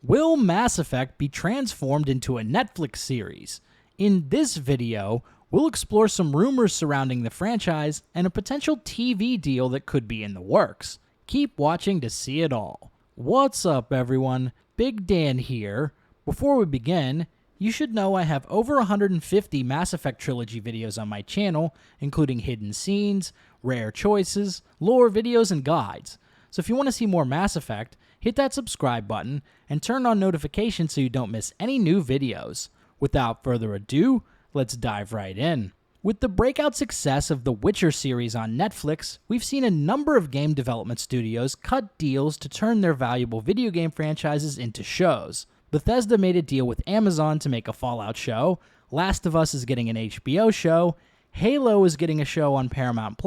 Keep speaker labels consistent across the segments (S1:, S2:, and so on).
S1: Will Mass Effect be transformed into a Netflix series? In this video, we'll explore some rumors surrounding the franchise and a potential TV deal that could be in the works. Keep watching to see it all. What's up, everyone? Big Dan here. Before we begin, you should know I have over 150 Mass Effect Trilogy videos on my channel, including hidden scenes, rare choices, lore videos, and guides. So if you want to see more Mass Effect, hit that subscribe button and turn on notifications so you don't miss any new videos. Without further ado, let's dive right in. With the breakout success of the Witcher series on Netflix, we've seen a number of game development studios cut deals to turn their valuable video game franchises into shows. Bethesda made a deal with Amazon to make a Fallout show, Last of Us is getting an HBO show, Halo is getting a show on Paramount+,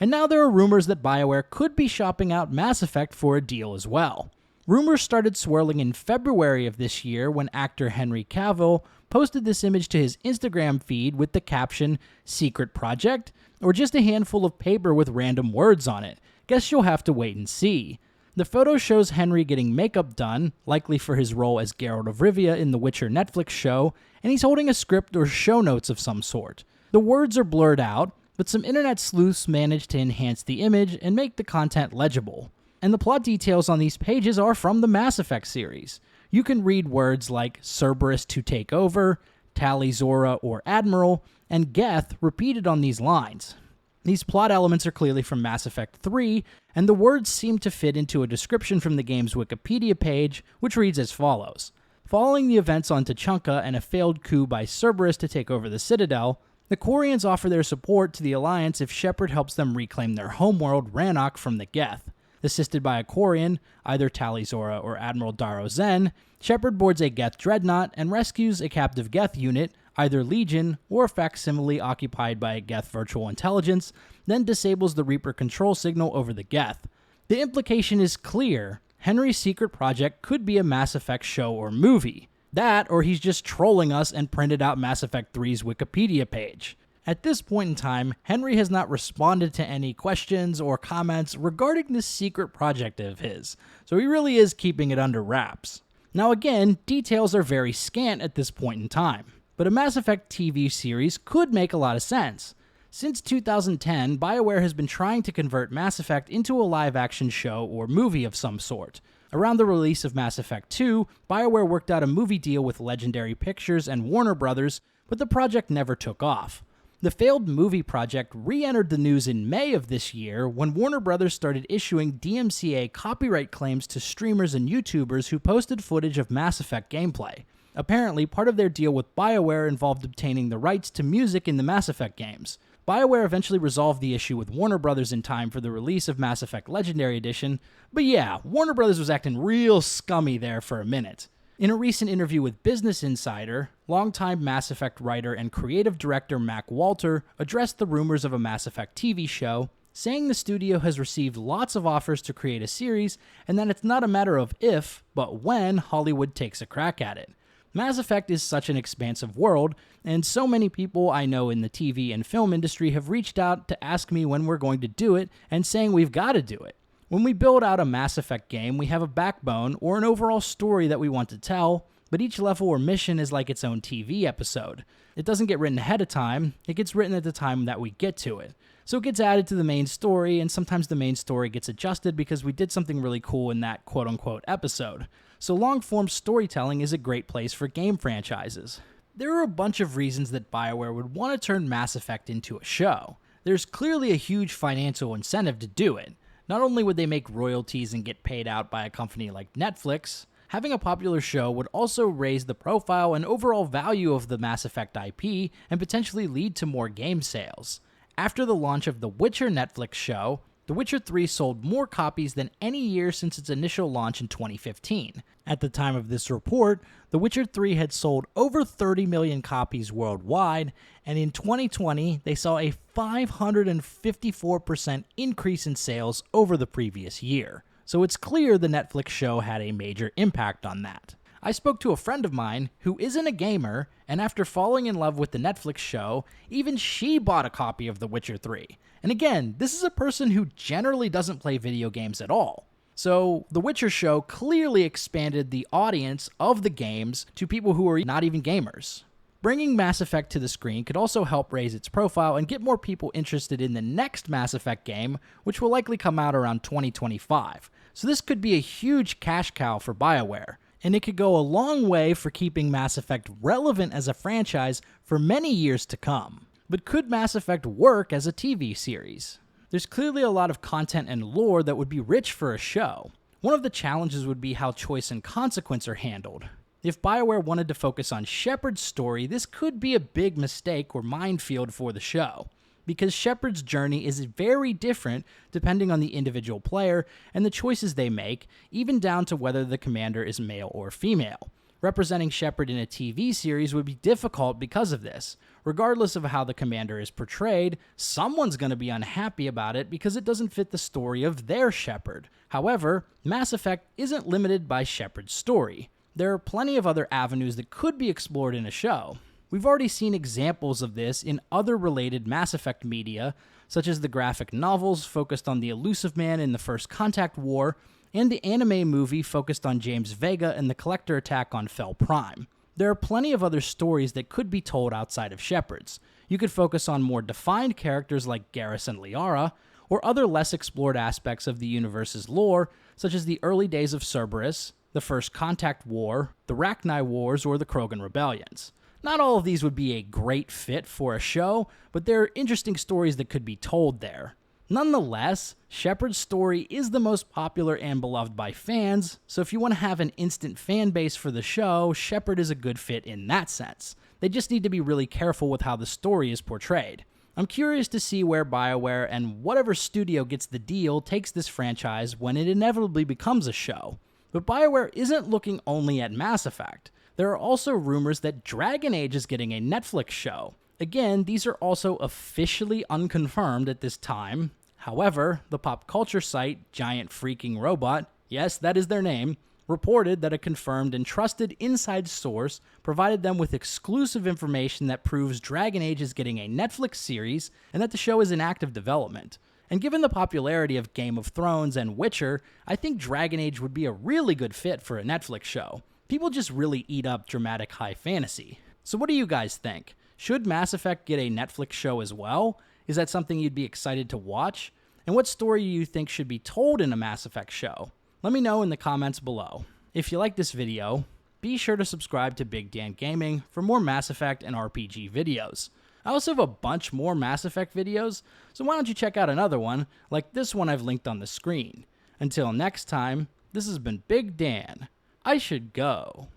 S1: and now there are rumors that BioWare could be shopping out Mass Effect for a deal as well. Rumors started swirling in February of this year when actor Henry Cavill posted this image to his Instagram feed with the caption, "Secret Project?" or just a handful of paper with random words on it. Guess you'll have to wait and see. The photo shows Henry getting makeup done, likely for his role as Geralt of Rivia in the Witcher Netflix show, and he's holding a script or show notes of some sort. The words are blurred out, but some internet sleuths managed to enhance the image and make the content legible. And the plot details on these pages are from the Mass Effect series. You can read words like Cerberus to take over, Talizorah or Admiral, and Geth repeated on these lines. These plot elements are clearly from Mass Effect 3, and the words seem to fit into a description from the game's Wikipedia page, which reads as follows. Following the events on Tuchanka and a failed coup by Cerberus to take over the Citadel, the Quarians offer their support to the Alliance if Shepard helps them reclaim their homeworld, Rannoch, from the Geth. Assisted by a Quarian, either Talizorah or Admiral Daro Zen, Shepard boards a Geth dreadnought and rescues a captive Geth unit, either Legion or a facsimile occupied by a Geth virtual intelligence, then disables the Reaper control signal over the Geth. The implication is clear. Henry's secret project could be a Mass Effect show or movie. That, or he's just trolling us and printed out Mass Effect 3's Wikipedia page. At this point in time, Henry has not responded to any questions or comments regarding this secret project of his, so he really is keeping it under wraps. Now again, details are very scant at this point in time, but a Mass Effect TV series could make a lot of sense. Since 2010, BioWare has been trying to convert Mass Effect into a live-action show or movie of some sort. Around the release of Mass Effect 2, BioWare worked out a movie deal with Legendary Pictures and Warner Brothers, but the project never took off. The failed movie project re-entered the news in May of this year when Warner Brothers started issuing DMCA copyright claims to streamers and YouTubers who posted footage of Mass Effect gameplay. Apparently, part of their deal with BioWare involved obtaining the rights to music in the Mass Effect games. BioWare eventually resolved the issue with Warner Brothers in time for the release of Mass Effect Legendary Edition, but yeah, Warner Brothers was acting real scummy there for a minute. In a recent interview with Business Insider, longtime Mass Effect writer and creative director Mac Walter addressed the rumors of a Mass Effect TV show, saying the studio has received lots of offers to create a series and that it's not a matter of if, but when Hollywood takes a crack at it. Mass Effect is such an expansive world, and so many people I know in the TV and film industry have reached out to ask me when we're going to do it and saying we've got to do it. When we build out a Mass Effect game, we have a backbone or an overall story that we want to tell, but each level or mission is like its own TV episode. It doesn't get written ahead of time, it gets written at the time that we get to it. So it gets added to the main story, and sometimes the main story gets adjusted because we did something really cool in that quote-unquote episode. So long-form storytelling is a great place for game franchises. There are a bunch of reasons that BioWare would want to turn Mass Effect into a show. There's clearly a huge financial incentive to do it. Not only would they make royalties and get paid out by a company like Netflix, having a popular show would also raise the profile and overall value of the Mass Effect IP and potentially lead to more game sales. After the launch of the Witcher Netflix show, The Witcher 3 sold more copies than any year since its initial launch in 2015. At the time of this report, The Witcher 3 had sold over 30 million copies worldwide, and in 2020, they saw a 554% increase in sales over the previous year. So it's clear the Netflix show had a major impact on that. I spoke to a friend of mine who isn't a gamer, and after falling in love with the Netflix show, even she bought a copy of The Witcher 3. And again, this is a person who generally doesn't play video games at all. So, The Witcher show clearly expanded the audience of the games to people who are not even gamers. Bringing Mass Effect to the screen could also help raise its profile and get more people interested in the next Mass Effect game, which will likely come out around 2025. So this could be a huge cash cow for BioWare, and it could go a long way for keeping Mass Effect relevant as a franchise for many years to come. But could Mass Effect work as a TV series? There's clearly a lot of content and lore that would be rich for a show. One of the challenges would be how choice and consequence are handled. If BioWare wanted to focus on Shepard's story, this could be a big mistake or minefield for the show, because Shepard's journey is very different depending on the individual player and the choices they make, even down to whether the commander is male or female. Representing Shepard in a TV series would be difficult because of this. Regardless of how the commander is portrayed, someone's going to be unhappy about it because it doesn't fit the story of their Shepard. However, Mass Effect isn't limited by Shepard's story. There are plenty of other avenues that could be explored in a show. We've already seen examples of this in other related Mass Effect media, such as the graphic novels focused on the Elusive Man in the First Contact War, and the anime movie focused on James Vega and the Collector attack on Fel Prime. There are plenty of other stories that could be told outside of Shepard's. You could focus on more defined characters like Garrus and Liara, or other less explored aspects of the universe's lore, such as the early days of Cerberus, the First Contact War, the Rachni Wars, or the Krogan Rebellions. Not all of these would be a great fit for a show, but there are interesting stories that could be told there. Nonetheless, Shepard's story is the most popular and beloved by fans, so if you want to have an instant fan base for the show, Shepard is a good fit in that sense. They just need to be really careful with how the story is portrayed. I'm curious to see where BioWare and whatever studio gets the deal takes this franchise when it inevitably becomes a show. But BioWare isn't looking only at Mass Effect. There are also rumors that Dragon Age is getting a Netflix show. Again, these are also officially unconfirmed at this time. However, the pop culture site Giant Freaking Robot, yes, that is their name, reported that a confirmed and trusted inside source provided them with exclusive information that proves Dragon Age is getting a Netflix series and that the show is in active development. And given the popularity of Game of Thrones and Witcher, I think Dragon Age would be a really good fit for a Netflix show. People just really eat up dramatic high fantasy. So what do you guys think? Should Mass Effect get a Netflix show as well? Is that something you'd be excited to watch? And what story do you think should be told in a Mass Effect show? Let me know in the comments below. If you like this video, be sure to subscribe to Big Dan Gaming for more Mass Effect and RPG videos. I also have a bunch more Mass Effect videos, so why don't you check out another one, like this one I've linked on the screen. Until next time, this has been Big Dan. I should go.